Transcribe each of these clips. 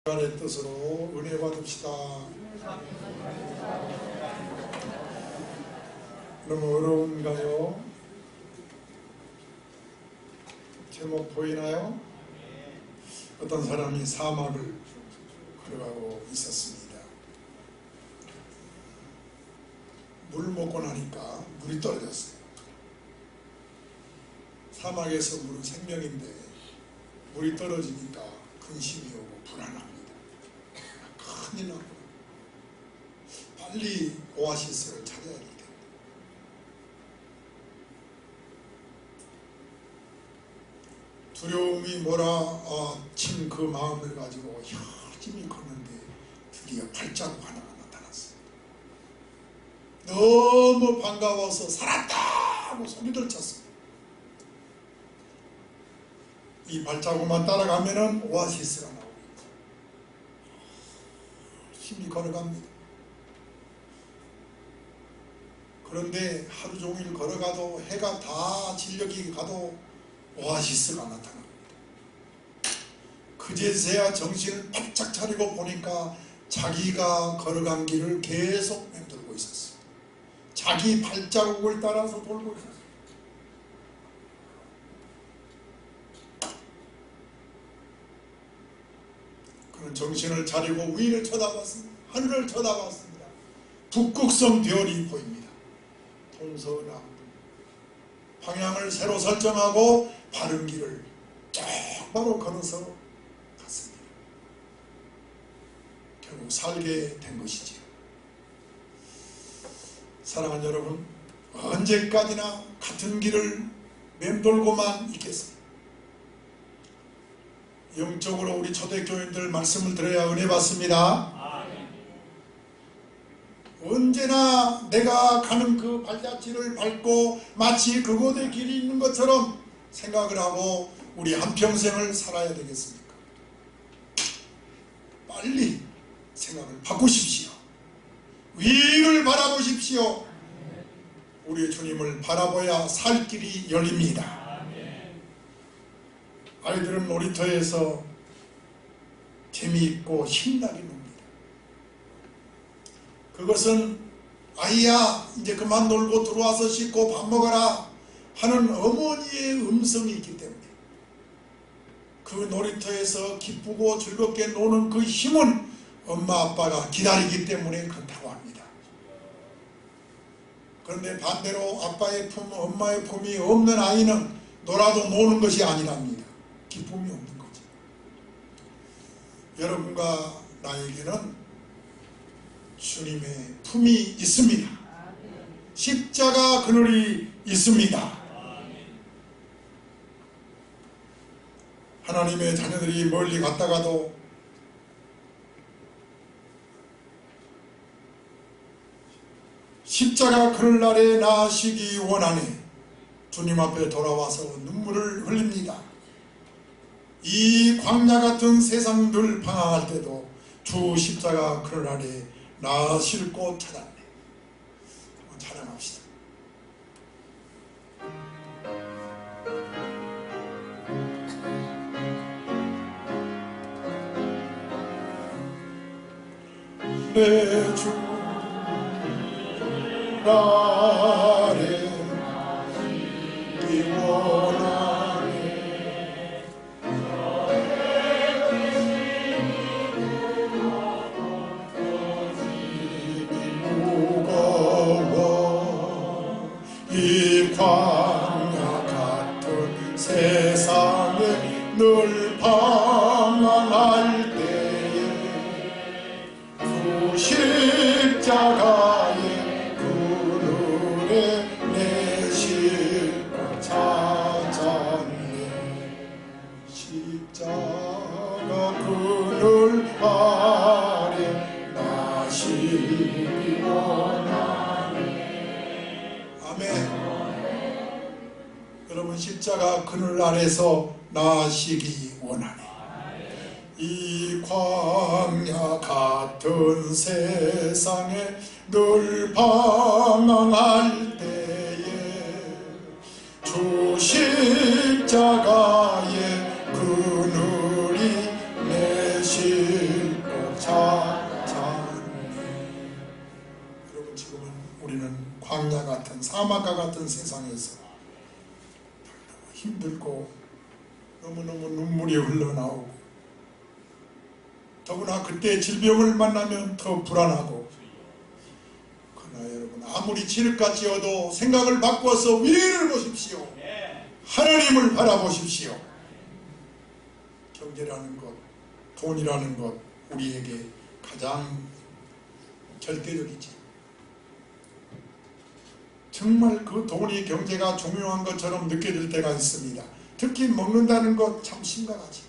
하나님의 뜻으로 은혜 받읍시다. 너무 어려운가요? 제목 보이나요? 어떤 사람이 사막을 걸어가고 있었습니다. 물 먹고 나니까 물이 떨어졌어요. 사막에서 물은 생명인데 물이 떨어지니까 근심이 오고 불안합니다. 큰일 나고 빨리 오아시스를 찾아야 될 텐데. 두려움이 몰아친 그 마음을 가지고 열심히 걷는데 드디어 발자국 하나가 나타났어요. 너무 반가워서 살았다 하고 소리를 쳤어요. 이 발자국만 따라가면은 오아시스가 나옵니다. 열심히 걸어갑니다. 그런데 하루 종일 걸어가도 해가 다 진력이 가도 오아시스가 나타납니다. 그제서야 정신을 바짝 차리고 보니까 자기가 걸어간 길을 계속 맴돌고 있었어요. 자기 발자국을 따라서 돌고 있었어요. 그는 정신을 차리고 위를 쳐다봤습니다. 하늘을 쳐다봤습니다. 북극성 별이 보입니다. 동서남북 방향을 새로 설정하고 바른 길을 똑바로 걸어서 갔습니다. 결국 살게 된 것이지요. 사랑하는 여러분, 언제까지나 같은 길을 맴돌고만 있겠습니까? 영적으로 우리 초대교인들 말씀을 들어야 은혜 받습니다. 언제나 내가 가는 그 발자취를 밟고 마치 그곳에 길이 있는 것처럼 생각을 하고 우리 한평생을 살아야 되겠습니까? 빨리 생각을 바꾸십시오. 위를 바라보십시오. 우리 주님을 바라봐야 살 길이 열립니다. 아이들은 놀이터에서 재미있고 신나게 놉니다. 그것은 아이야 이제 그만 놀고 들어와서 씻고 밥 먹어라 하는 어머니의 음성이 있기 때문에 그 놀이터에서 기쁘고 즐겁게 노는 그 힘은 엄마 아빠가 기다리기 때문에 그렇다고 합니다. 그런데 반대로 아빠의 품, 엄마의 품이 없는 아이는 놀아도 노는 것이 아니랍니다. 기쁨이 없는 거죠. 여러분과 나에게는 주님의 품이 있습니다. 십자가 그늘이 있습니다. 하나님의 자녀들이 멀리 갔다가도 십자가 그늘 아래 나시기 원하네 주님 앞에 돌아와서 눈물을 흘립니다. 이 광야 같은 세상 늘 방황할 때도 주 십자가 그늘 아래 나실 곳 찾았네. 한번 찬양합시다. 내 주 아래 나시기 원하네. 이 광야 같은 세상에 늘 방황할 때에 그 십자가의 그늘에 내 싣고 찾았네. 십자가 그늘 아래 나시기 원하네. 아멘. 여러분 십자가 그늘 아래서 나시기 원하네. 이 광야 같은 세상에 늘 방황할 때에 주 십자가의 그늘이 내 실 광야 같은 사막과 같은 세상에서 힘들고 너무너무 눈물이 흘러나오고, 더구나 그때 질병을 만나면 더 불안하고, 그러나 여러분 아무리 칠흑같이어도 생각을 바꿔서 위를 보십시오. 하나님을 바라보십시오. 경제라는 것, 돈이라는 것 우리에게 가장 절대적이지. 정말 그 돈이 경제가 중요한 것처럼 느껴질 때가 있습니다. 특히 먹는다는 것 참 심각하지.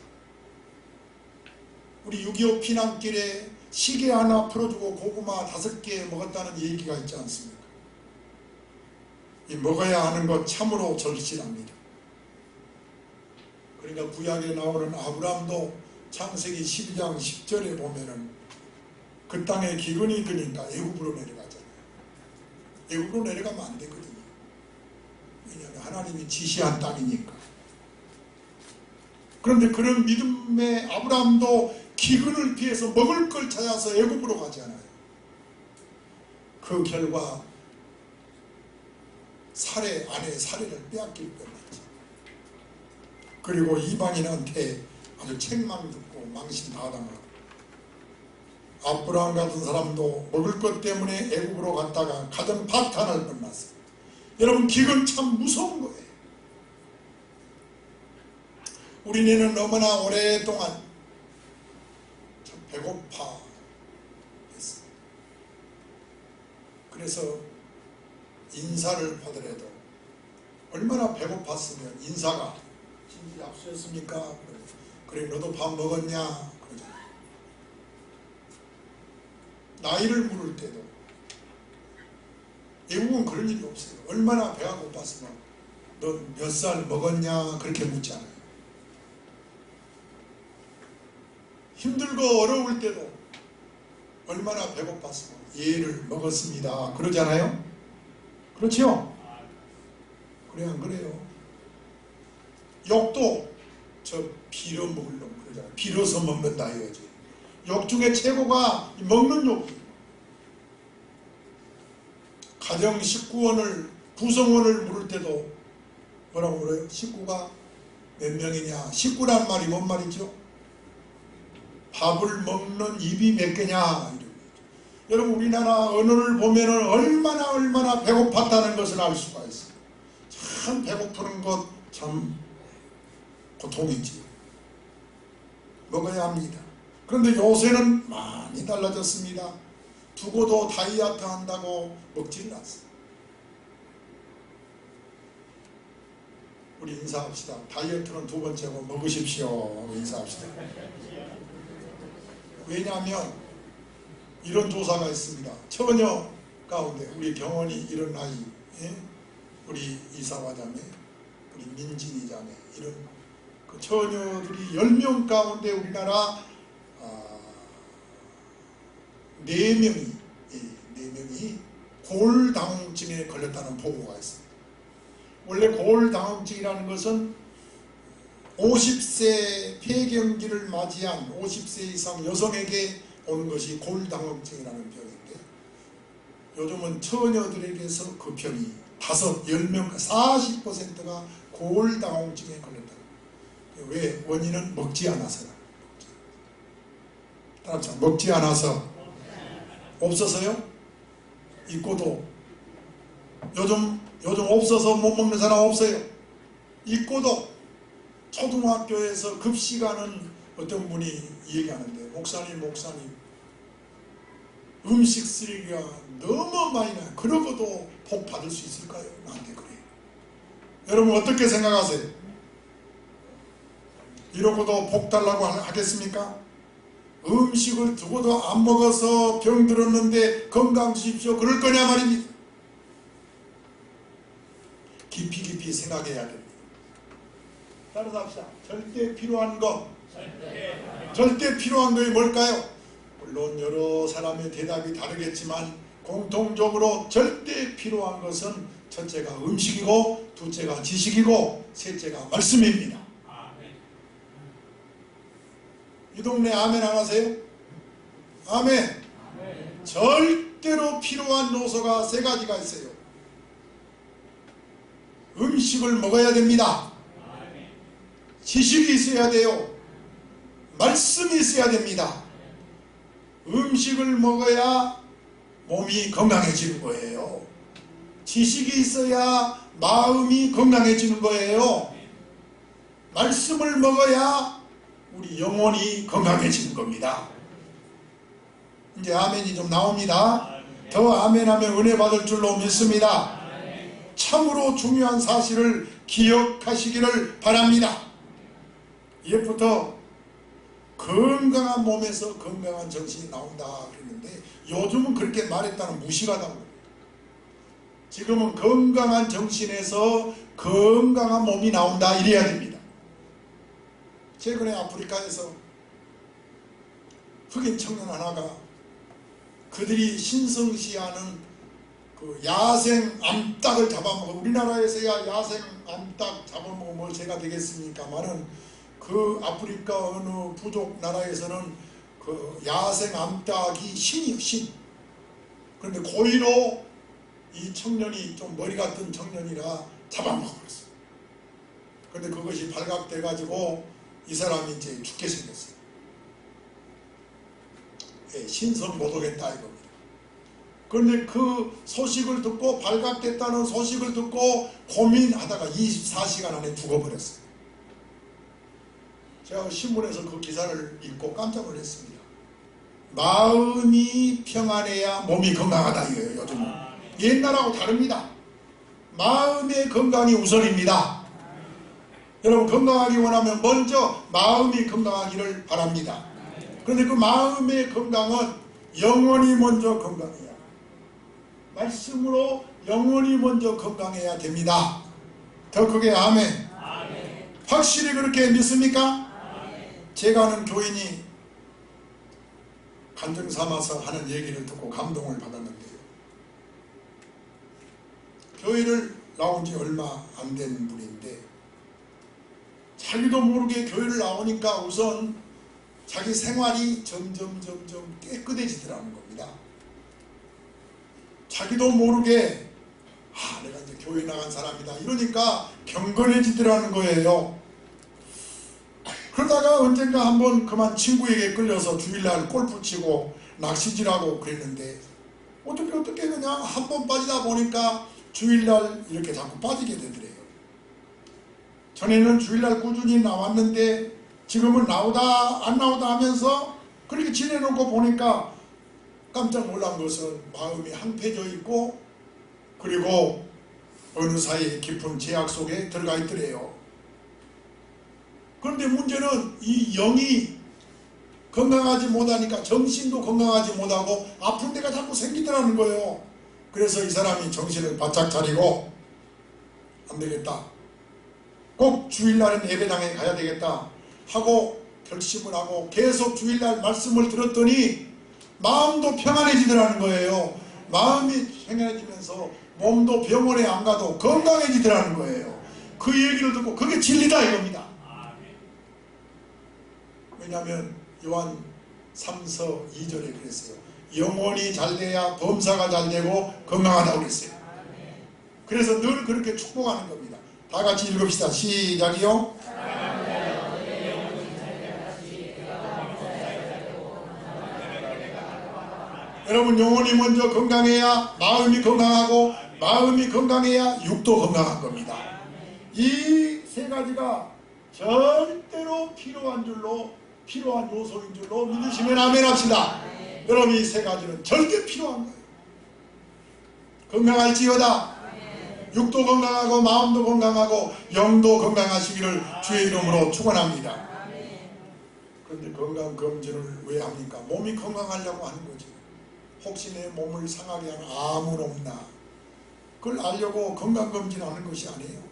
우리 6.25 피난길에 시계 하나 풀어주고 고구마 5개 먹었다는 얘기가 있지 않습니까? 이 먹어야 하는 것 참으로 절실합니다. 그러니까 구약에 나오는 아브라함도 창세기 12장 10절에 보면은 그 땅에 기근이 드니까 애굽으로 내려가잖아요. 애굽으로 내려가면 안 되거든요. 왜냐하면 하나님이 지시한 땅이니까. 그런데 그런 믿음의 아브라함도 기근을 피해서 먹을 걸 찾아서 애굽으로 가잖아요. 그 결과 아내의 살해를 빼앗길 뻔했죠. 그리고 이방인한테 아주 책망 듣고 망신 다 당하고, 아브라함 같은 사람도 먹을 것 때문에 애굽으로 갔다가 가정 파탄할 뻔났어요. 여러분 기근 참 무서운 거예요. 우리네는 너무나 오랫동안 참 배고파 했어요. 그래서 인사를 받으려도 얼마나 배고팠으면 인사가 진짜 약수였습니까? 그래 너도 밥 먹었냐? 그러잖아요. 나이를 물을 때도 외국은 그런 일이 없어요. 얼마나 배가 고팠으면 너 몇 살 먹었냐? 그렇게 묻잖아요. 힘들고 어려울 때도 얼마나 배고팠으면 얘를 먹었습니다. 그러잖아요. 그렇죠? 그래 안 그래요? 욕도 저 빌어 먹을 놈 그러잖아요. 빌어서 먹는다 이거지. 욕 중에 최고가 먹는 욕이에요. 가정 식구원을 구성원을 물을 때도 뭐라고 그래요? 식구가 몇 명이냐? 식구란 말이 뭔 말이죠? 밥을 먹는 입이 몇 개냐? 여러분 우리나라 언어를 보면은 얼마나 배고팠다는 것을 알 수가 있어요. 참 배고프는 것 참 고통이지. 먹어야 합니다. 그런데 요새는 많이 달라졌습니다. 두고도 다이어트 한다고 먹지를 않습니다. 우리 인사합시다. 다이어트는 두 번째고 먹으십시오. 인사합시다. 왜냐하면 이런 조사가 있습니다. 처녀 가운데 우리 경원이 이런 나이, 우리 이사과자매, 우리 민진이 자매, 이런 그 처녀들이 10명 가운데 우리나라 4명이 고울당증에 걸렸다는 보고가 있습니다. 원래 고울당증이라는 것은 50세 폐경기를 맞이한 50세 이상 여성에게 오는 것이 고울당증이라는 병인데, 요즘은 처녀들에게서 그 병이 10명 40%가 고울당증에 걸렸다. 왜? 원인은 먹지 않아서다. 따라서 먹지 않아서. 없어서요? 있고도. 요즘 없어서 못 먹는 사람 없어요. 있고도. 초등학교에서 급식하는 어떤 분이 얘기하는데, 목사님 음식 쓰레기가 너무 많이 나요. 그러고도 복 받을 수 있을까요? 나한테 그래요. 여러분 어떻게 생각하세요? 이러고도 복 달라고 하겠습니까? 음식을 두고도 안 먹어서 병 들었는데 건강 주십시오. 그럴 거냐 말입니다. 깊이 생각해야 됩니다. 따라서 합시다. 절대 필요한 것. 절대 필요한 것이 뭘까요? 물론 여러 사람의 대답이 다르겠지만 공통적으로 절대 필요한 것은 첫째가 음식이고, 둘째가 지식이고, 셋째가 말씀입니다. 이 동네 아멘 안 하세요? 아멘. 절대로 필요한 요소가 3가지가 있어요. 음식을 먹어야 됩니다. 지식이 있어야 돼요. 말씀이 있어야 됩니다. 음식을 먹어야 몸이 건강해지는 거예요. 지식이 있어야 마음이 건강해지는 거예요. 말씀을 먹어야 우리 영혼이 건강해지는 겁니다. 이제 아멘이 좀 나옵니다. 더 아멘하면 은혜 받을 줄로 믿습니다. 참으로 중요한 사실을 기억하시기를 바랍니다. 옛부터 건강한 몸에서 건강한 정신이 나온다 그랬는데 요즘은 그렇게 말했다는 무식하다고. 지금은 건강한 정신에서 건강한 몸이 나온다 이래야 됩니다. 최근에 아프리카에서 흑인 청년 하나가 그들이 신성시하는 그 야생 암탉을 잡아먹어, 우리나라에서야 야생 암탉 잡아먹으면 제가 되겠습니까만은 그 아프리카 어느 부족 나라에서는 그 야생 암탉이 신이요, 신. 그런데 고의로 이 청년이 좀 머리 같은 청년이라 잡아먹어버렸어요. 그런데 그것이 발각돼 가지고 이 사람이 이제 죽게 생겼어요. 예, 신성모독했다 이겁니다. 그런데 그 소식을 듣고, 발각됐다는 소식을 듣고 고민하다가 24시간 안에 죽어버렸어요. 제가 신문에서 그 기사를 읽고 깜짝 놀랐습니다. 마음이 평안해야 몸이 건강하다 이거예요. 요즘은 옛날하고 다릅니다. 마음의 건강이 우선입니다. 여러분 건강하기 원하면 먼저 마음이 건강하기를 바랍니다. 그런데 그 마음의 건강은 영혼이 먼저 건강해야, 말씀으로 영혼이 먼저 건강해야 됩니다. 더 크게 아멘. 확실히 그렇게 믿습니까? 제가 아는 교인이 간증 삼아서 하는 얘기를 듣고 감동을 받았는데요. 교회를 나온 지 얼마 안 된 분인데 자기도 모르게 교회를 나오니까 우선 자기 생활이 점점 깨끗해지더라는 겁니다. 자기도 모르게 내가 이제 교회 나간 사람이다 이러니까 경건해지더라는 거예요. 그러다가 언젠가 한번 그만 친구에게 끌려서 주일날 골프 치고 낚시질하고 그랬는데 어떻게 그냥 한번 빠지다 보니까 주일날 이렇게 자꾸 빠지게 되더래요. 전에는 주일날 꾸준히 나왔는데 지금은 나오다 안 나오다 하면서 그렇게 지내놓고 보니까 깜짝 놀란 것은 마음이 항폐져 있고 그리고 어느 사이 깊은 제약 속에 들어가 있더래요. 그런데 문제는 이 영이 건강하지 못하니까 정신도 건강하지 못하고 아픈 데가 자꾸 생기더라는 거예요. 그래서 이 사람이 정신을 바짝 차리고 안 되겠다, 꼭 주일날은 예배당에 가야 되겠다 하고 결심을 하고 계속 주일날 말씀을 들었더니 마음도 평안해지더라는 거예요. 마음이 평안해지면서 몸도 병원에 안 가도 건강해지더라는 거예요. 그 얘기를 듣고 그게 진리다 이겁니다. 왜냐하면 요한 3서 2절에 그랬어요. 영혼이 잘 돼야 범사가 잘 되고 건강하다고 그랬어요. 그래서 늘 그렇게 축복하는 겁니다. 다 같이 읽읍시다. 시작이요. 여러분 영혼이 먼저 건강해야 마음이 건강하고 마음이 건강해야 육도 건강한 겁니다. 이 세 가지가 절대로 필요한 요소인 줄로 믿으시면 아멘 합시다. 여러분 이 세 가지는 절대 필요한 거예요. 건강할지어다. 육도 건강하고 마음도 건강하고 영도 건강하시기를 주의 이름으로 축원합니다. 그런데 건강검진을 왜 합니까? 몸이 건강하려고 하는 거지. 혹시 내 몸을 상하게 하는 암은 없나, 그걸 알려고 건강검진하는 것이 아니에요.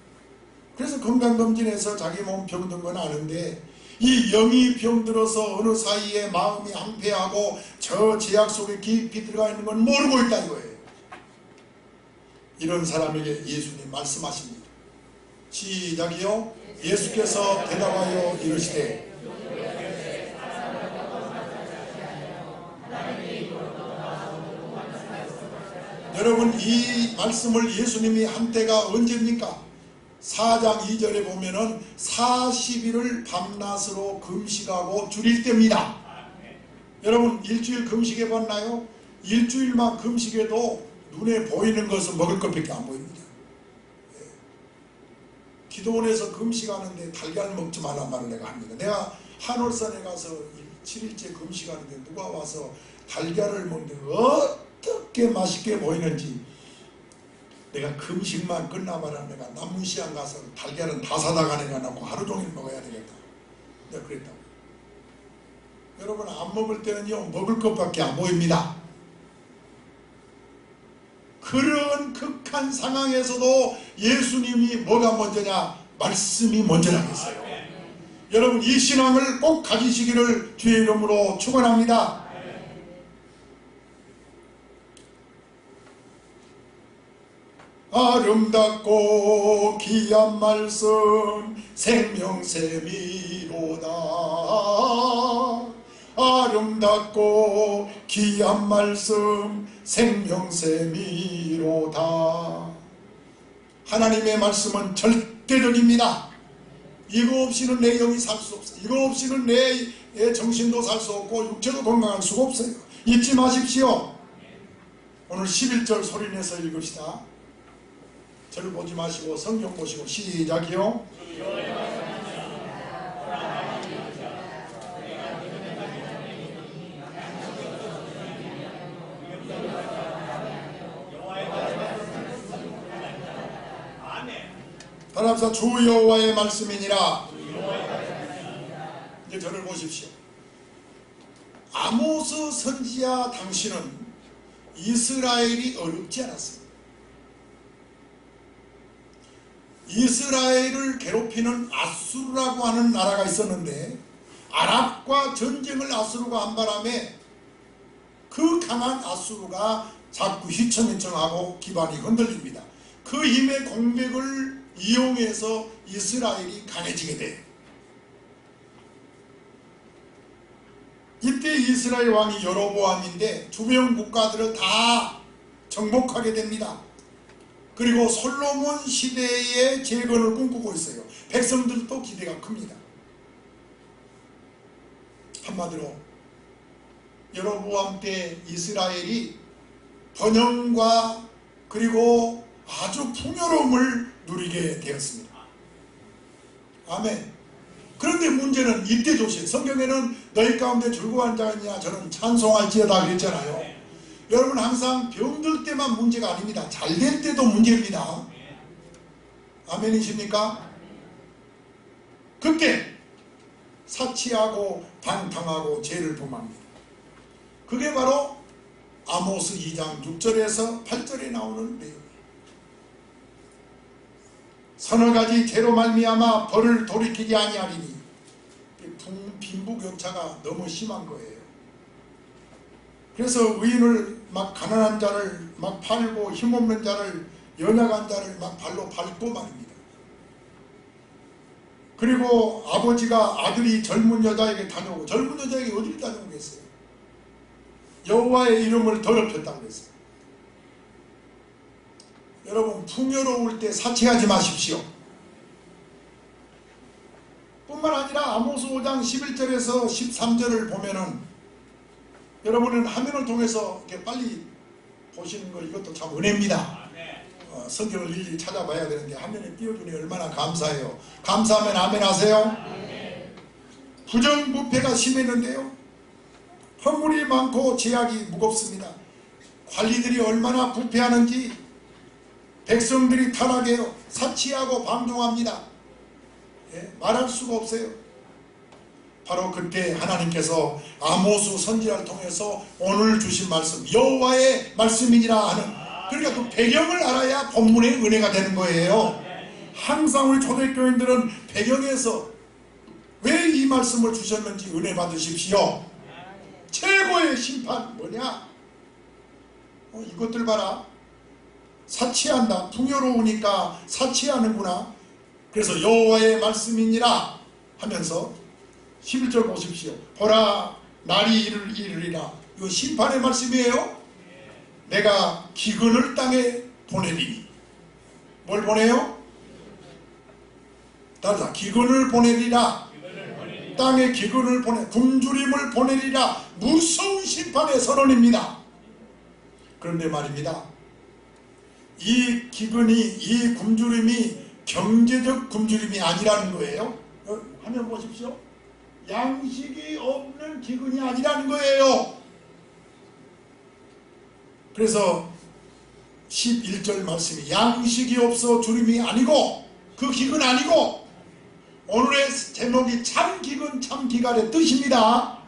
그래서 건강검진에서 자기 몸 병든 건 아는데 이 영이 병들어서 어느 사이에 마음이 항폐하고 저 제약 속에 깊이 들어가 있는 건 모르고 있다 이거예요. 이런 사람에게 예수님 말씀하십니다. 시작이요. 예수께서 대답하여 이르시되 여러분 이 말씀을 예수님이 한 때가 언제입니까? 4장 2절에 보면은 40일을 밤낮으로 금식하고 줄일 때입니다. 여러분 일주일 금식해 봤나요? 일주일만 금식해도 눈에 보이는 것은 먹을 것밖에 안 보입니다. 기도원에서 금식하는데 달걀 먹지 말란 말을 내가 합니다. 내가 한월산에 가서 7일째 금식하는데 누가 와서 달걀을 먹는데 어떻게 맛있게 보이는지, 내가 금식만 끝나봐라 내가 남문시장 가서 달걀은 다 사다가 내가 놓고 하루 종일 먹어야 되겠다. 내가 그랬다고. 여러분 안 먹을 때는요 먹을 것밖에 안 보입니다. 그런 극한 상황에서도 예수님이 뭐가 먼저냐? 말씀이 먼저라겠어요. 여러분 이 신앙을 꼭 가지시기를 주의 이름으로 축원합니다. 아름답고 귀한 말씀 생명샘이로다. 아름답고 귀한 말씀 생명샘이로다. 하나님의 말씀은 절대적입니다. 이거 없이는 내 영이 살 수 없어요. 이거 없이는 내 정신도 살 수 없고 육체도 건강할 수가 없어요. 잊지 마십시오. 오늘 11절 소리내서 읽읍시다. 저를 보지 마시고 성경 보시고 시작이요. 하나님사 주 여호와의 말씀이니라. 이제 저를 보십시오. 아모스 선지자 당시는 이스라엘이 어렵지 않았습니다. 이스라엘을 괴롭히는 아수르라고 하는 나라가 있었는데 아랍과 전쟁을 아수르가 한 바람에 그 강한 아수르가 자꾸 휘청휘청하고 기반이 흔들립니다. 그 힘의 공백을 이용해서 이스라엘이 강해지게 돼요. 이때 이스라엘 왕이 여로보암인데 주변 국가들을 다 정복하게 됩니다. 그리고 솔로몬 시대의 재건을 꿈꾸고 있어요. 백성들도 기대가 큽니다. 한마디로 여로보암 때 이스라엘이 번영과 그리고 아주 풍요로움을 누리게 되었습니다. 아멘. 그런데 문제는 이때 조심. 성경에는 너희 가운데 즐거워하는 자가 있냐 저는 찬송할지어다 그랬잖아요. 여러분 항상 병들 때만 문제가 아닙니다. 잘 될 때도 문제입니다. 아멘이십니까? 그때 사치하고 방탕하고 죄를 범합니다. 그게 바로 아모스 2장 6절에서 8절에 나오는 내용이에요. 서너 가지 죄로 말미암아 벌을 돌이키지 아니하리니 빈부격차가 너무 심한 거예요. 그래서 의인을 막 가난한 자를 막 팔고 힘없는 자를 연약한 자를 막 발로 밟고 말입니다. 그리고 아버지가 아들이 젊은 여자에게 다녀오고 젊은 여자에게 어디를 다녀오겠어요? 여호와의 이름을 더럽혔다고 했어요. 여러분 풍요로울 때 사치하지 마십시오. 뿐만 아니라 아모스 5장 11절에서 13절을 보면은 여러분은 화면을 통해서 이렇게 빨리 보시는 거 이것도 참 은혜입니다. 성경을 일일이 찾아봐야 되는데 화면에 띄워주니 얼마나 감사해요. 감사하면 아멘 하세요. 부정부패가 심했는데요. 허물이 많고 죄악이 무겁습니다. 관리들이 얼마나 부패하는지 백성들이 타락해요. 사치하고 방종합니다. 말할 수가 없어요. 바로 그때 하나님께서 아모스 선지자를 통해서 오늘 주신 말씀 여호와의 말씀이니라 하는, 그러니까 그 배경을 알아야 본문의 은혜가 되는 거예요. 항상 우리 초대교인들은 배경에서 왜 이 말씀을 주셨는지 은혜 받으십시오. 최고의 심판 뭐냐? 이것들 봐라. 사치한다. 풍요로우니까 사치하는구나. 그래서 여호와의 말씀이니라 하면서 11절 보십시오. 보라 날이 이르리라. 이거 심판의 말씀이에요. 내가 기근을 땅에 보내리니. 뭘 보내요? 따라서 기근을 보내리라. 땅에 기근을 보내 굶주림을 보내리라. 무서운 심판의 선언입니다. 그런데 말입니다, 이 기근이, 이 굶주림이 경제적 굶주림이 아니라는 거예요. 화면 보십시오. 양식이 없는 기근이 아니라는 거예요. 그래서 11절 말씀이 양식이 없어 주림이 아니고, 그 기근 아니고, 오늘의 제목이 참 기근 참 기갈의 뜻입니다.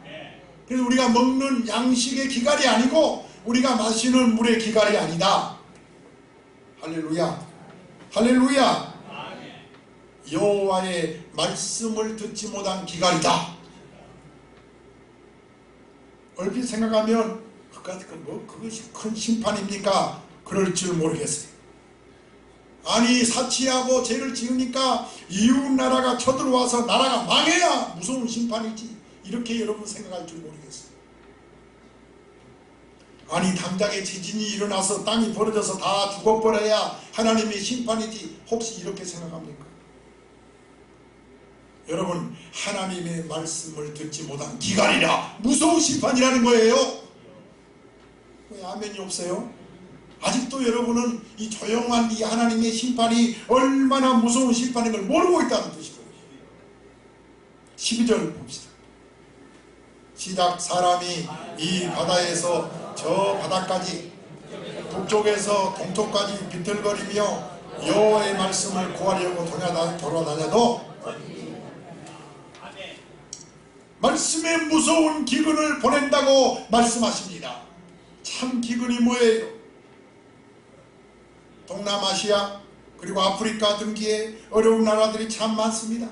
그래서 우리가 먹는 양식의 기갈이 아니고 우리가 마시는 물의 기갈이 아니다. 할렐루야, 할렐루야. 여호와의 말씀을 듣지 못한 기갈이다. 얼핏 생각하면 그것이 큰 심판입니까? 그럴 줄 모르겠어요. 아니, 사치하고 죄를 지으니까 이웃나라가 쳐들어와서 나라가 망해야 무서운 심판이지, 이렇게 여러분 생각할 줄 모르겠어요. 아니, 당장에 지진이 일어나서 땅이 벌어져서 다 죽어버려야 하나님의 심판이지, 혹시 이렇게 생각합니까? 여러분, 하나님의 말씀을 듣지 못한 기갈이라 무서운 심판이라는 거예요. 왜 아멘이 없어요? 아직도 여러분은 이 조용한 이 하나님의 심판이 얼마나 무서운 심판인 걸 모르고 있다는 뜻이거든요. 12절 봅시다. 시작. 사람이 이 바다에서 저 바다까지, 북쪽에서 동쪽까지 비틀거리며 여호와의 말씀을 구하려고 돌아다녀도 말씀의 무서운 기근을 보낸다고 말씀하십니다. 참 기근이 뭐예요? 동남아시아 그리고 아프리카 등지에 어려운 나라들이 참 많습니다.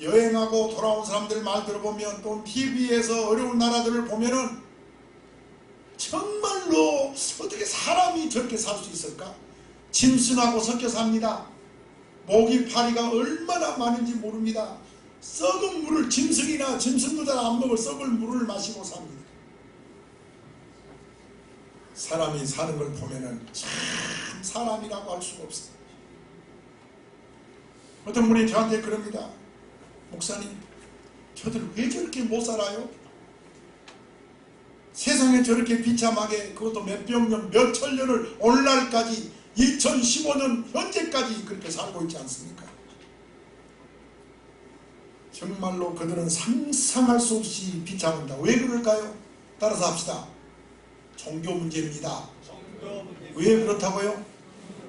여행하고 돌아온 사람들 말 들어보면, 또 TV에서 어려운 나라들을 보면은 정말로 어떻게 사람이 저렇게 살 수 있을까? 짐승하고 섞여 삽니다. 모기 파리가 얼마나 많은지 모릅니다. 썩은 물을, 짐승이나 짐승도 잘 안 먹을 썩은 물을 마시고 삽니다. 사람이 사는 걸 보면은 참 사람이라고 할 수가 없어요. 어떤 분이 저한테 그럽니다. 목사님, 저들 왜 저렇게 못 살아요? 세상에 저렇게 비참하게, 그것도 몇백 년, 몇천 년을 오늘날까지 2015년 현재까지 그렇게 살고 있지 않습니까? 정말로 그들은 상상할 수 없이 비참합니다. 왜 그럴까요? 따라서 합시다. 종교 문제입니다. 왜 그렇다고요?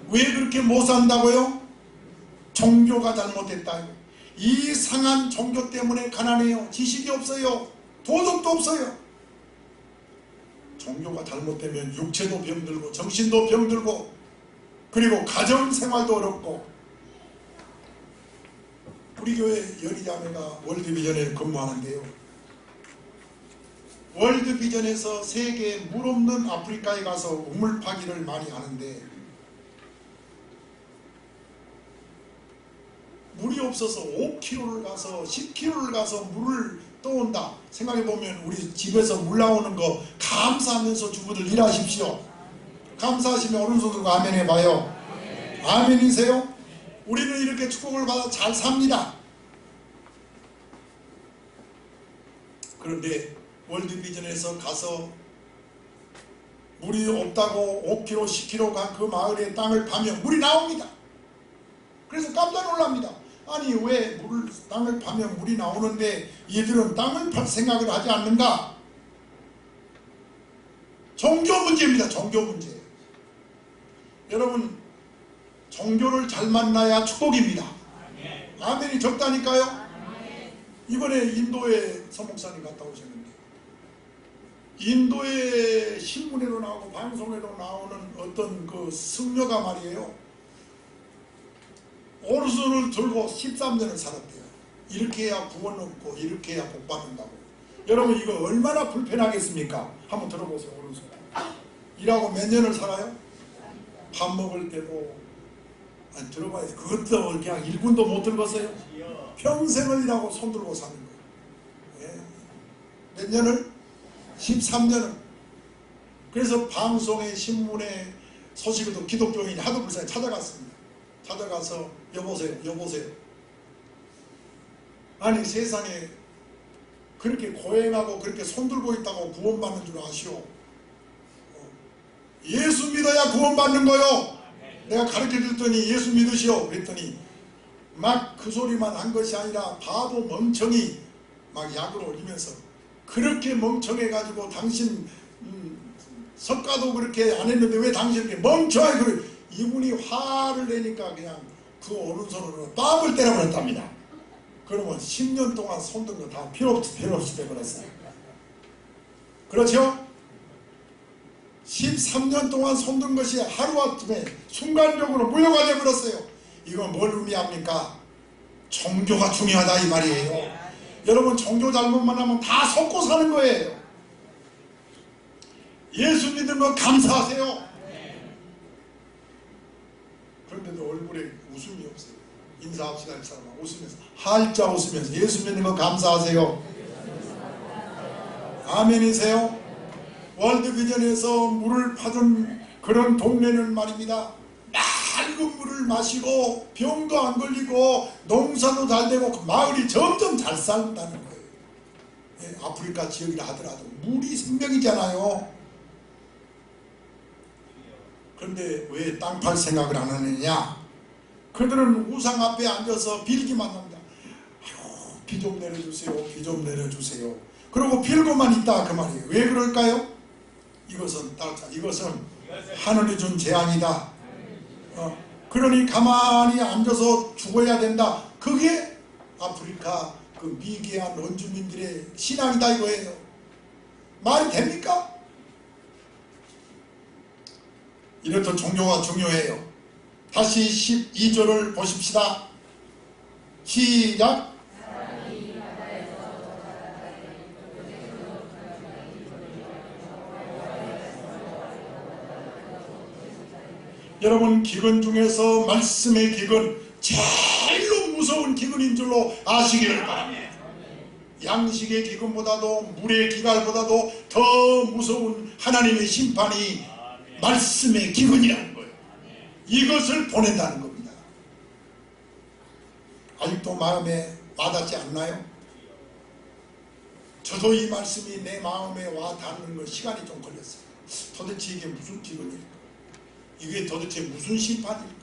왜 그렇게 못 산다고요? 종교가 잘못됐다요. 이상한 종교 때문에 가난해요. 지식이 없어요. 도덕도 없어요. 종교가 잘못되면 육체도 병들고 정신도 병들고, 그리고 가정생활도 어렵고. 우리 교회 연희자매가 월드비전에 근무하는데요, 월드비전에서 세계 물 없는 아프리카에 가서 우물 파기를 많이 하는데, 물이 없어서 5km를 가서 10km를 가서 물을 떠온다. 생각해보면 우리 집에서 물 나오는 거 감사하면서 주부들 일하십시오. 감사하시면 오른손 들고 아멘 해봐요. 아멘이세요? 우리는 이렇게 축복을 받아 잘 삽니다. 그런데 월드비전에서 가서 물이 없다고 5km, 10km 간 그 마을의 땅을 파면 물이 나옵니다. 그래서 깜짝 놀랍니다. 아니, 왜 땅을 파면 물이 나오는데 얘들은 땅을 팔 생각을 하지 않는가? 종교 문제입니다. 종교 문제. 여러분, 종교를 잘 만나야 축복입니다. 아멘이 적다니까요. 이번에 인도에 서목사님 갔다 오셨는데, 인도의 신문에도 나오고 방송에도 나오는 어떤 그 승려가 말이에요, 오른손을 들고 13년을 살았대요. 이렇게 해야 구원 얻고 이렇게 해야 복 받는다고. 여러분, 이거 얼마나 불편하겠습니까? 한번 들어보세요. 오른손 일하고 몇 년을 살아요? 밥 먹을 때도, 아니, 들어봐야 돼. 그것도 그냥 1분도 못 들었어요. 평생을 일하고 손 들고 사는 거예요. 예. 몇 년을? 13년을. 그래서 방송에, 신문에 소식에도 기독교인이 하도 불쌍해 찾아갔습니다. 찾아가서 여보세요. 아니 세상에 그렇게 고행하고 그렇게 손들고 있다고 구원받는 줄 아시오? 예수 믿어야 구원받는 거요. 내가 가르쳐줬더니 예수 믿으시오 그랬더니 막 그 소리만 한 것이 아니라 바보 멍청이 막 약을 올리면서 그렇게 멍청해가지고 당신 석가도 그렇게 안 했는데 왜 당신 이렇게 멍청해. 그래 이분이 화를 내니까 그냥 그 오른손으로 뺨을 때려버렸답니다. 그러면 10년 동안 손든 거 다 필요 없이 돼버렸어요. 그렇죠? 13년 동안 손든 것이 하루아침에 순간적으로 무효가 되어버렸어요. 이건 뭘 의미합니까? 종교가 중요하다 이 말이에요. 여러분 종교 잘못만 하면 다 속고 사는 거예요. 예수 믿는 거 감사하세요. 그런데도 얼굴에 웃음이 없어요. 인사합시다 이 사람아. 웃으면서 활짝 웃으면서 예수 믿는 거 감사하세요. 아멘이세요? 월드비전에서 물을 파던 그런 동네는 말입니다. 맑은 물을 마시고 병도 안 걸리고 농사도 잘 되고 그 마을이 점점 잘 산다는 거예요. 예, 아프리카 지역이라 하더라도 물이 생명이잖아요. 그런데 왜 땅 팔 생각을 안 하느냐? 그들은 우상 앞에 앉아서 빌기만 합니다. 비 좀 내려주세요. 비 좀 내려주세요. 그러고 빌고만 있다 그 말이에요. 왜 그럴까요? 이것은 하늘이 준 재앙이다. 그러니 가만히 앉아서 죽어야 된다. 그게 아프리카 그 미개한 원주민들의 신앙이다 이거예요. 말이 됩니까? 이렇듯 종교가 중요해요. 다시 12절을 보십시다. 시작. 여러분 기근 중에서 말씀의 기근 제일로 무서운 기근인 줄로 아시기를 바랍니다. 양식의 기근보다도 물의 기갈보다도 더 무서운 하나님의 심판이 말씀의 기근이라는 거예요. 이것을 보낸다는 겁니다. 아직도 마음에 와닿지 않나요? 저도 이 말씀이 내 마음에 와 닿는 거 시간이 좀 걸렸어요. 도대체 이게 무슨 기근일까? 이게 도대체 무슨 심판일까?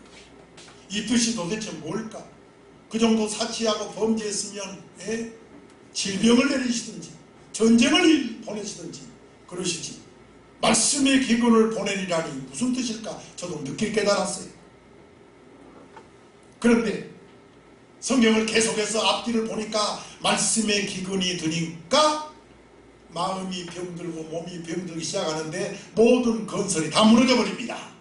이 뜻이 도대체 뭘까? 그 정도 사치하고 범죄했으면 질병을 내리시든지 전쟁을 보내시든지 그러시지. 말씀의 기근을 보내리라니 무슨 뜻일까? 저도 늦게 깨달았어요. 그런데 성경을 계속해서 앞뒤를 보니까 말씀의 기근이 드니까 마음이 병들고 몸이 병들기 시작하는데 모든 건설이 다 무너져 버립니다.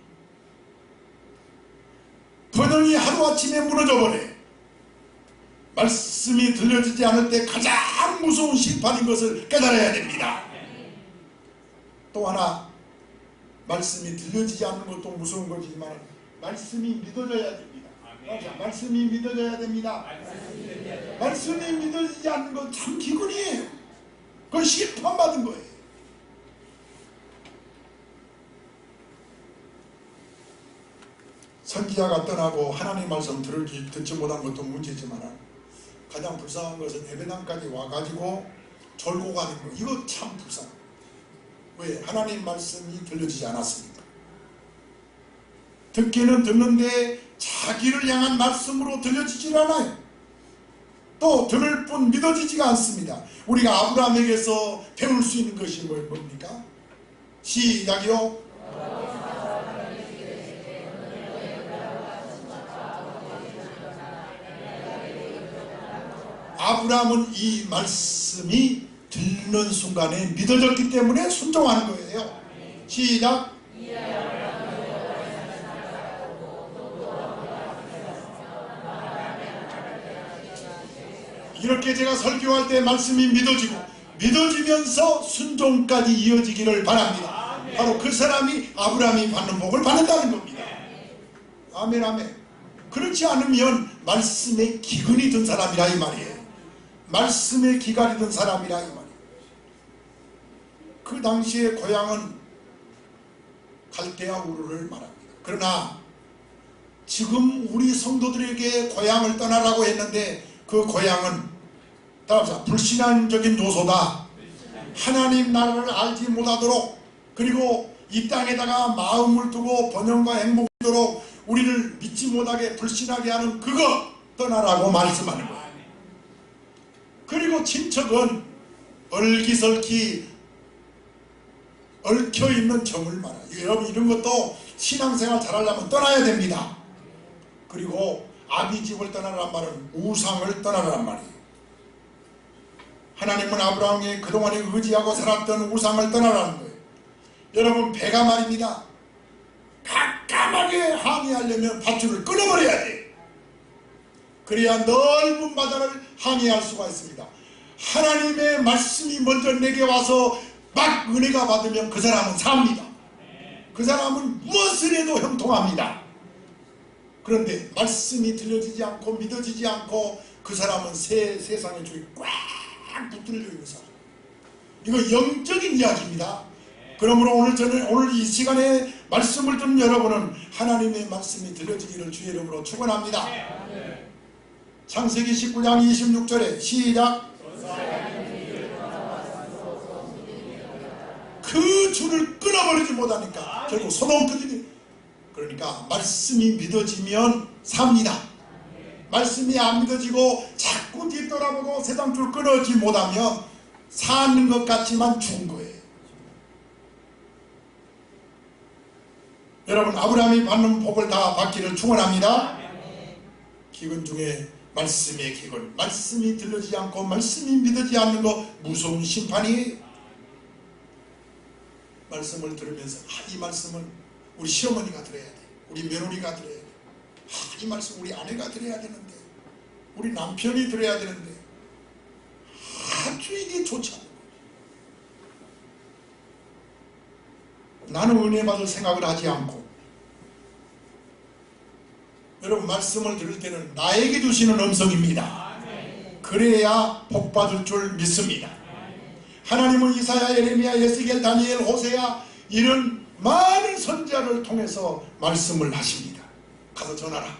번영이 하루아침에 무너져버려요. 말씀이 들려지지 않을 때 가장 무서운 심판인 것을 깨달아야 됩니다. 또 하나 말씀이 들려지지 않는 것도 무서운 거지만 말씀이 믿어져야 됩니다. 맞아, 말씀이 믿어져야 됩니다. 말씀이 믿어지지 않는 건 참 기근이에요. 그건 심판받은 거예요. 선지자가 떠나고 하나님 말씀 듣지 못한 것도 문제지만 가장 불쌍한 것은 예배당까지 와가지고 졸고 가는 거. 이거 참 불쌍해요. 왜? 하나님 말씀이 들려지지 않았습니다. 듣기는 듣는데 자기를 향한 말씀으로 들려지질 않아요. 또 들을 뿐 믿어지지가 않습니다. 우리가 아브라함에게서 배울 수 있는 것이 뭡니까? 시작이요. 아브라함은 이 말씀이 듣는 순간에 믿어졌기 때문에 순종하는 거예요. 시작. 이렇게 제가 설교할 때 말씀이 믿어지고 믿어지면서 순종까지 이어지기를 바랍니다. 바로 그 사람이 아브라함이 받는 복을 받는다는 겁니다. 아멘 아멘. 그렇지 않으면 말씀에 기근이 든 사람이라 이 말이에요. 말씀에 기갈이 든 사람이라 이 말이에요. 그 당시의 고향은 갈대아 우르를 말합니다. 그러나 지금 우리 성도들에게 고향을 떠나라고 했는데 그 고향은 따라서 불신앙적인 요소다. 하나님 나라를 알지 못하도록, 그리고 이 땅에다가 마음을 두고 번영과 행복을 이도록 우리를 믿지 못하게 불신하게 하는 그거 떠나라고 말씀하는 거예요. 그리고 친척은 얼기설기 얽혀있는 정을 말해요. 여러분, 이런 것도 신앙생활 잘하려면 떠나야 됩니다. 그리고 아비집을 떠나라는 말은 우상을 떠나라는 말이에요. 하나님은 아브라함이 그동안에 의지하고 살았던 우상을 떠나라는 거예요. 여러분, 배가 말입니다. 깜깜하게 항해하려면 밧줄을 끊어버려야 돼요. 그래야 넓은 바다를 항해할 수가 있습니다. 하나님의 말씀이 먼저 내게 와서 막 은혜가 받으면 그 사람은 삽니다. 그 사람은 무엇을 해도 형통합니다. 그런데 말씀이 들려지지 않고 믿어지지 않고 그 사람은 세상의 줄이 꽉 붙들려 있는 사람. 이거 영적인 이야기입니다. 그러므로 오늘 이 시간에 말씀을 듣는 여러분은 하나님의 말씀이 들려지기를 주의 이름으로 축원합니다. 창세기 19장 26절에 시작. 그 줄을 끊어버리지 못하니까 결국 소동거리니. 그러니까 말씀이 믿어지면 삽니다. 말씀이 안 믿어지고 자꾸 뒤돌아보고 세상 줄 끊어지 못하면 사는 것 같지만 죽은 거예요. 여러분, 아브라함이 받는 복을 다 받기를 축원합니다. 기근 중에 말씀의 기근, 말씀이 들려지지 않고 말씀이 믿어지지 않는 거 무서운 심판이에요. 말씀을 들으면서 이 말씀은 우리 시어머니가 들어야 돼, 우리 며느리가 들어야 돼, 이 말씀 우리 아내가 들어야 되는데, 우리 남편이 들어야 되는데, 아주 이게 좋지 않은 거예요. 나는 은혜 받을 생각을 하지 않고, 여러분, 말씀을 들을 때는 나에게 주시는 음성입니다. 그래야 복 받을 줄 믿습니다. 하나님은 이사야, 예레미야, 에스겔, 다니엘, 호세야 이런 많은 선지자를 통해서 말씀을 하십니다. 가서 전하라,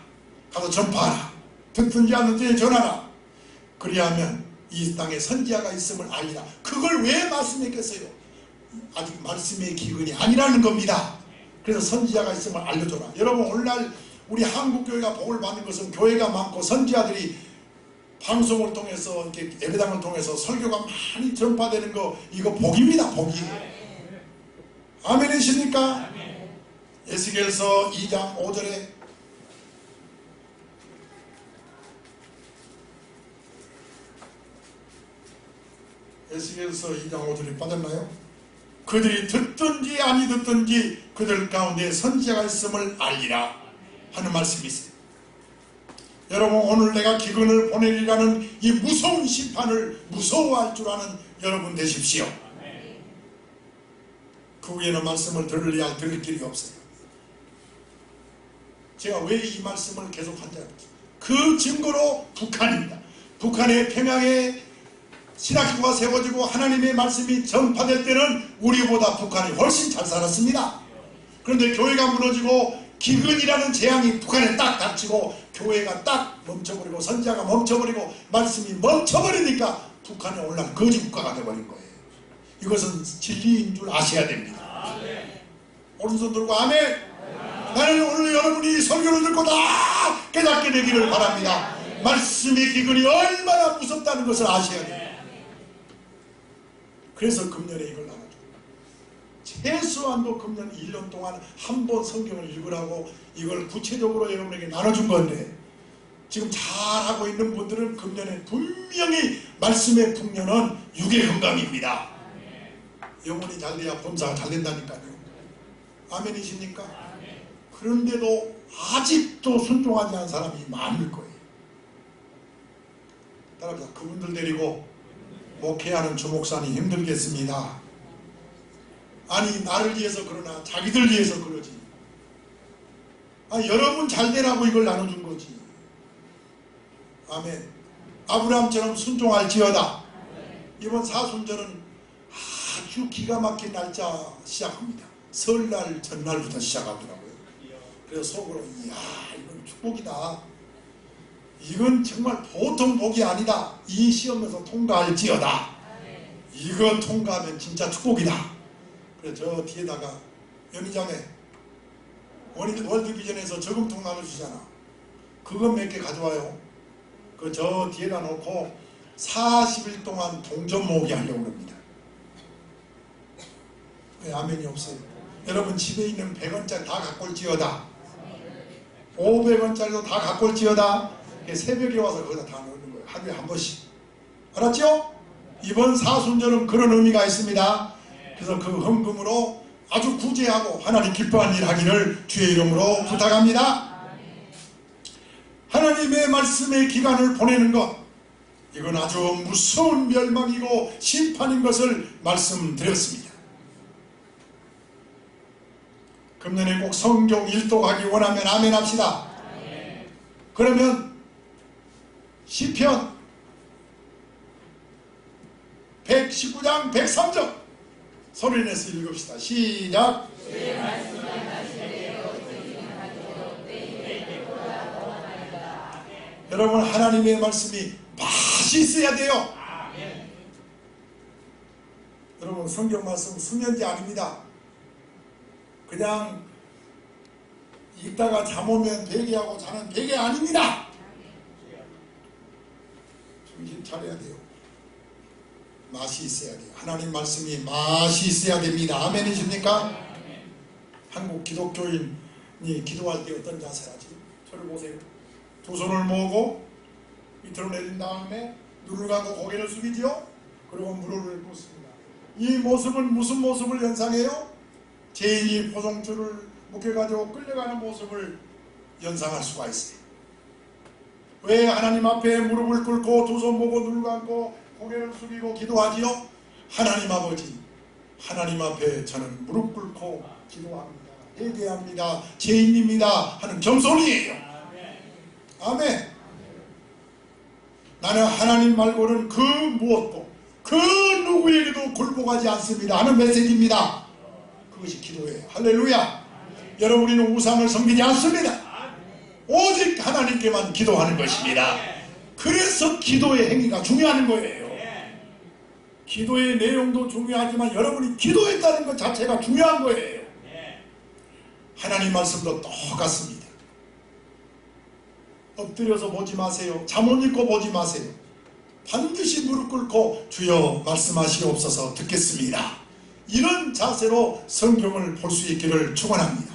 가서 전파하라, 듣든지 안 듣든지 전하라. 그리하면 이 땅에 선지자가 있음을 알리라. 그걸 왜 말씀했겠어요? 아직 말씀의 기근이 아니라는 겁니다. 그래서 선지자가 있음을 알려줘라. 여러분, 오늘날 우리 한국교회가 복을 받는 것은 교회가 많고 선지자들이 방송을 통해서, 이렇게 예배당을 통해서 설교가 많이 전파되는 거, 이거 복입니다. 복이에요. 아멘이십니까? 에스겔서 2장 5절에 에스겔서 2장 5절에 빠졌나요? 그들이 듣든지 아니 듣든지 그들 가운데 선지자가 있음을 알리라 하는 말씀이 있어요. 여러분, 오늘 내가 기근을 보내리라는 이 무서운 심판을 무서워할 줄 아는 여러분 되십시오. 그 후에는 말씀을 들을 길이 없어요. 제가 왜 이 말씀을 계속 한지 알았어요. 그 증거로 북한입니다. 북한의 평양에 신학교가 세워지고 하나님의 말씀이 전파될 때는 우리보다 북한이 훨씬 잘 살았습니다. 그런데 교회가 무너지고 기근이라는 재앙이 북한에 딱 닥치고 교회가 딱 멈춰버리고 선지자가 멈춰버리고 말씀이 멈춰버리니까 북한이 오늘날 거지국가가 되어버린 거예요. 이것은 진리인 줄 아셔야 됩니다. 오른손 들고 아멘. 나는 오늘 여러분이 설교를 듣고 다 깨닫게 되기를 바랍니다. 말씀의 기근이 얼마나 무섭다는 것을 아셔야 돼요. 그래서 금년에 이걸 나눠줘요. 최소한도 금년 1년 동안 한 번 성경을 읽으라고 이걸 구체적으로 여러분에게 나눠준 건데, 지금 잘하고 있는 분들은 금년에 분명히 말씀의 풍년은 육의 건강입니다. 영혼이 잘 돼야 범사가 잘 된다니까요. 아멘이십니까? 그런데도 아직도 순종하지 않은 사람이 많을 거예요. 따라서 그분들 데리고 목회하는 주목사님 힘들겠습니다. 아니, 나를 위해서 그러나 자기들 위해서 그러지. 여러분 잘 되라고 이걸 나눠준 거지. 아멘. 아브라함처럼 순종할지어다. 이번 사순절은 아주 기가 막힌 날짜 시작합니다. 설날 전날부터 시작하더라고요. 그래서 속으로 이야, 이건 축복이다. 이건 정말 보통 복이 아니다. 이 시험에서 통과할지어다. 이거 통과하면 진짜 축복이다. 그래서 저 뒤에다가 연희자매 월드비전에서 저금통 나눠주잖아. 그거 몇 개 가져와요. 그 저 뒤에다 놓고 40일 동안 동전 모으기 하려고 합니다. 왜 아멘이 없어요? 여러분 집에 있는 100원짜리 다 갖고 올지어다. 500원짜리도 다 갖고 올지어다. 새벽에 와서 거기다 다 넣는 거예요. 하루에 한 번씩. 알았죠? 이번 사순절은 그런 의미가 있습니다. 그래서 그 헌금으로 아주 구제하고 하나님 기뻐하는 일 하기를 주의 이름으로 부탁합니다. 하나님의 말씀의 기간을 보내는 것, 이건 아주 무서운 멸망이고 심판인 것을 말씀드렸습니다. 금년에 꼭 성경 일독하기 원하면 아멘 합시다. 그러면 시편 119장 103절 소리내서 읽읍시다. 시작. 여러분 하나님의 말씀이 맛이 있어야 돼요. 여러분 성경 말씀 수면제 아닙니다. 그냥 읽다가 잠 오면 베개하고 자는 베개 아닙니다. 정신 차려야 돼요. 맛이 있어야 돼요. 하나님 말씀이 맛이 있어야 됩니다. 아멘이십니까? 한국 기독교인이 기도할 때 어떤 자세를 하지? 저를 보세요. 두 손을 모으고 밑으로 내린 다음에 눈을 감고 고개를 숙이지요. 그리고 무릎을 꿇습니다. 이 모습은 무슨 모습을 연상해요? 죄인이 포종줄을 묶여가지고 끌려가는 모습을 연상할 수가 있어요. 왜 하나님 앞에 무릎을 꿇고 두 손 모으고 눈을 감고 고개를 숙이고 기도하지요? 하나님 아버지, 하나님 앞에 저는 무릎 꿇고 기도합니다. 회개합니다. 죄인입니다. 하는 겸손이에요. 아멘. 나는 하나님 말고는 그 무엇도 그 누구에게도 굴복하지 않습니다 하는 메시지입니다. 그것이 기도예요. 할렐루야. 여러분 우리는 우상을 섬기지 않습니다. 오직 하나님께만 기도하는 것입니다. 그래서 기도의 행위가 중요한 거예요. 기도의 내용도 중요하지만 여러분이 기도했다는 것 자체가 중요한 거예요. 하나님 말씀도 똑같습니다. 엎드려서 보지 마세요. 잠옷 입고 보지 마세요. 반드시 무릎 꿇고 주여 말씀하시옵소서 듣겠습니다. 이런 자세로 성경을 볼 수 있기를 축원합니다.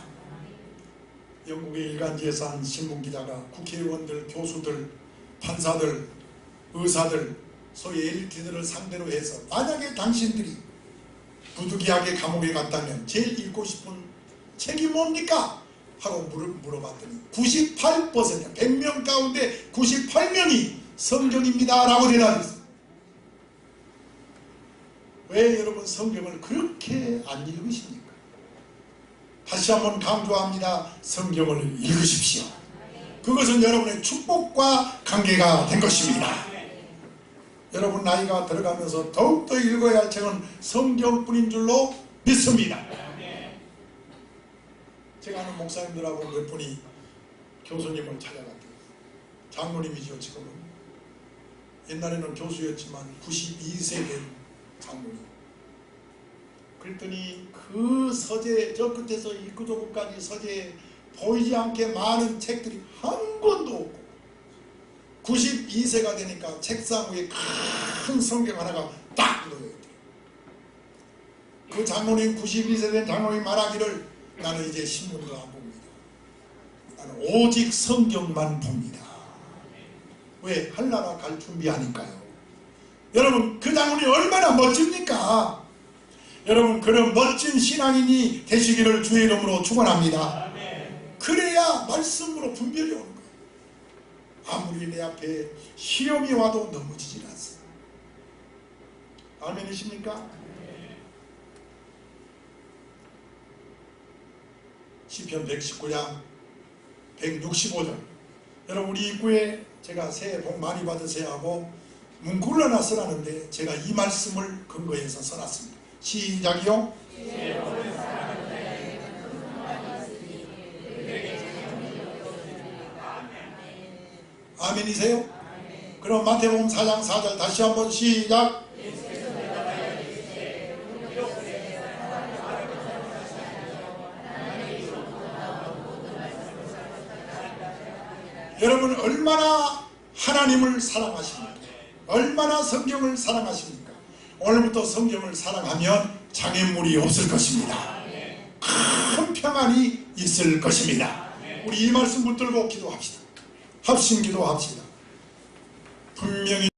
영국의 일간지에서 한 신문기자가 국회의원들, 교수들, 판사들, 의사들, 소위 엘리트들을 상대로 해서 만약에 당신들이 부득이하게 감옥에 갔다면 제일 읽고 싶은 책이 뭡니까? 하고 물어봤더니 98% 100명 가운데 98명이 성경입니다 라고 대답했어요. 왜 여러분 성경을 그렇게 안 읽으십니까? 다시 한번 강조합니다. 성경을 읽으십시오. 그것은 여러분의 축복과 관계가 된 것입니다. 여러분 나이가 들어가면서 더욱더 읽어야 할 책은 성경뿐인 줄로 믿습니다. 제가 아는 목사님들하고 몇 분이 교수님을 찾아갔대요. 장로님이죠. 지금은. 옛날에는 교수였지만 92세 된 장로님. 그랬더니 그 서재 저 끝에서 이 끝까지 서재에 보이지 않게 많은 책들이 한 권도 없고 92세가 되니까 책상 위에 큰 성경 하나가 딱 놓여있대요. 그 장로님 92세 된 장로님 말하기를 나는 이제 신문도 안 봅니다. 나는 오직 성경만 봅니다. 왜? 한나라 갈 준비하니까요. 여러분 그 장로님 얼마나 멋집니까? 여러분 그런 멋진 신앙인이 되시기를 주의 이름으로 축원합니다. 그래야 말씀으로 분별이 오는 거예요. 아무리 내 앞에 시험이 와도 넘어지질 않습니다. 아멘이십니까? 시편 119장 165절 여러분 우리 입구에 제가 새해 복 많이 받으세요 하고 문구를 하나 써놨는데 제가 이 말씀을 근거해서 써놨습니다. 시작이요. 아멘이세요? 그럼 마태복음 4장 4절 다시 한번 시작. 여러분 얼마나 하나님을 사랑하십니까? 얼마나 성경을 사랑하십니까? 오늘부터 성경을 사랑하면 장애물이 없을 것입니다. 큰 평안이 있을 것입니다. 우리 이 말씀 붙들고 기도합시다. 합심 기도합시다. 분명히